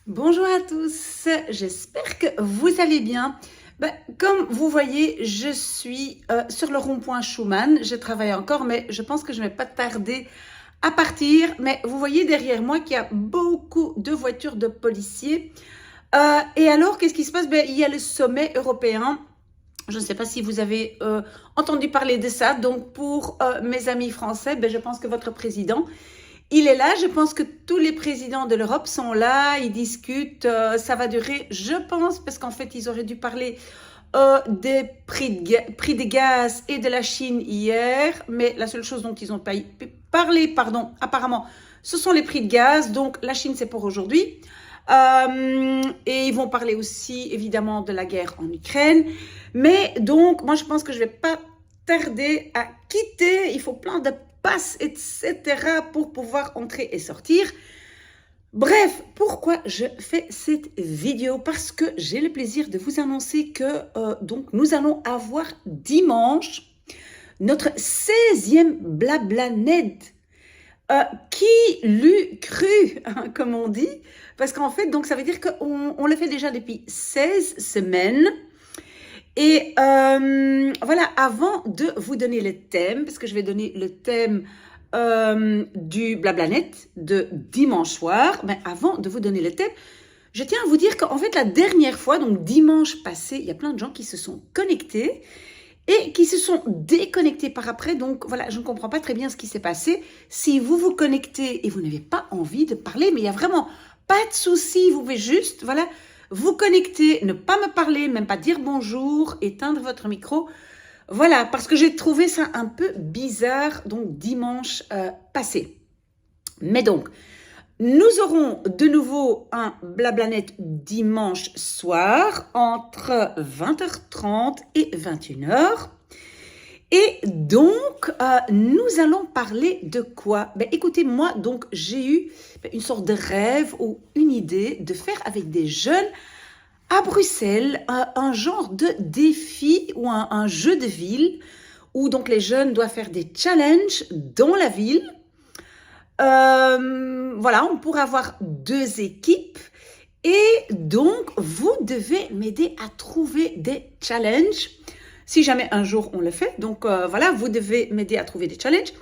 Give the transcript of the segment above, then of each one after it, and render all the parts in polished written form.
Bonjour à tous, j'espère que vous allez bien. Comme vous voyez, je suis sur le rond-point Schumann. Je travaille encore, mais je pense que je ne vais pas tarder à partir. Mais vous voyez derrière moi qu'il y a beaucoup de voitures de policiers. Et alors, qu'est-ce qui se passe? Il y a le sommet européen. Je ne sais pas si vous avez entendu parler de ça. Donc, pour mes amis français, je pense que votre président, il est là. Je pense que tous les présidents de l'Europe sont là. Ils discutent. Ça va durer, je pense, parce qu'en fait, ils auraient dû parler des prix des gaz et de la Chine hier. Mais la seule chose dont ils ont parlé, apparemment, ce sont les prix de gaz. Donc, la Chine, c'est pour aujourd'hui. Et ils vont parler aussi, évidemment, de la guerre en Ukraine. Mais donc, moi, je pense que je ne vais pas tarder à quitter. Il faut plein de passes, etc. pour pouvoir entrer et sortir. Bref, pourquoi je fais cette vidéo? Parce que j'ai le plaisir de vous annoncer que donc nous allons avoir dimanche notre 16e Blablanet. Qui l'eût cru, hein, comme on dit? Parce qu'en fait, donc ça veut dire qu'on le fait déjà depuis 16 semaines. Et voilà, avant de vous donner le thème, parce que je vais donner le thème du Blablanet de dimanche soir, mais avant de vous donner le thème, je tiens à vous dire qu'en fait, la dernière fois, donc dimanche passé, il y a plein de gens qui se sont connectés et qui se sont déconnectés par après. Donc voilà, je ne comprends pas très bien ce qui s'est passé. Si vous vous connectez et vous n'avez pas envie de parler, mais il n'y a vraiment pas de souci, vous pouvez juste, voilà, vous connecter, ne pas me parler, même pas dire bonjour, éteindre votre micro. Voilà, parce que j'ai trouvé ça un peu bizarre, donc dimanche passé. Mais donc, nous aurons de nouveau un Blablanet dimanche soir entre 20h30 et 21h. Et donc, nous allons parler de quoi? Écoutez, moi, donc, j'ai eu une sorte de rêve ou une idée de faire avec des jeunes à Bruxelles un genre de défi ou un jeu de ville où donc les jeunes doivent faire des challenges dans la ville. Voilà, on pourra avoir 2 équipes et donc vous devez m'aider à trouver des challenges si jamais un jour on le fait. Donc voilà, vous devez m'aider à trouver des challenges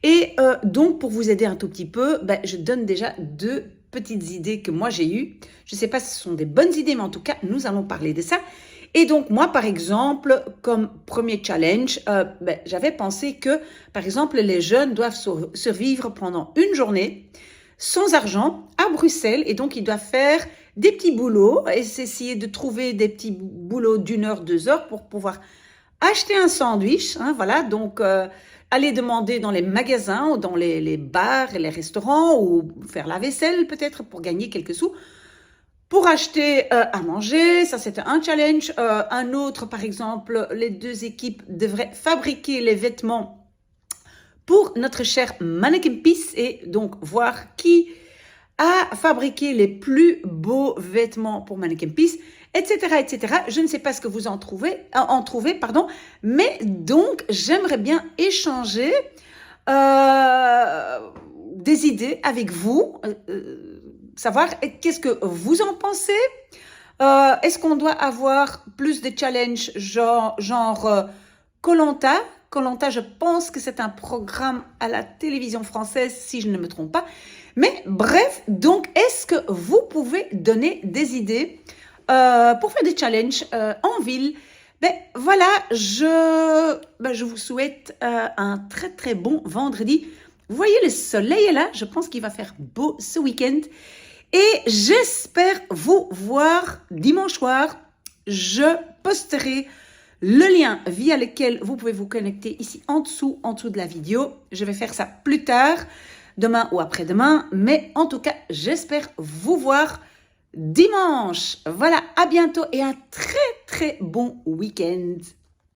et donc pour vous aider un tout petit peu, je donne déjà 2 petites idées que moi j'ai eues. Je ne sais pas si ce sont des bonnes idées, mais en tout cas, nous allons parler de ça. Et donc, moi, par exemple, comme premier challenge, j'avais pensé que, par exemple, les jeunes doivent survivre pendant une journée sans argent à Bruxelles. Et donc, ils doivent faire des petits boulots et essayer de trouver des petits boulots d'1 heure, 2 heures pour pouvoir acheter un sandwich. Hein, voilà, donc aller demander dans les magasins ou dans les bars et les restaurants ou faire la vaisselle peut-être pour gagner quelques sous. Pour acheter à manger, ça c'était un challenge. Un autre, par exemple, les 2 équipes devraient fabriquer les vêtements pour notre cher Mannequin Peace et donc voir qui a fabriqué les plus beaux vêtements pour Mannequin Peace, etc., etc. Je ne sais pas ce que vous en trouvez, mais donc j'aimerais bien échanger des idées avec vous, savoir qu'est-ce que vous en pensez. Est-ce qu'on doit avoir plus de challenges genre Koh-Lanta? Koh-Lanta, je pense que c'est un programme à la télévision française, si je ne me trompe pas. Mais bref, donc, est-ce que vous pouvez donner des idées pour faire des challenges en ville? Voilà, je vous souhaite un très, très bon vendredi. Vous voyez, le soleil est là. Je pense qu'il va faire beau ce week-end. Et j'espère vous voir dimanche soir. Je posterai le lien via lequel vous pouvez vous connecter ici en dessous de la vidéo. Je vais faire ça plus tard, demain ou après-demain. Mais en tout cas, j'espère vous voir dimanche. Voilà, à bientôt et un très très bon week-end.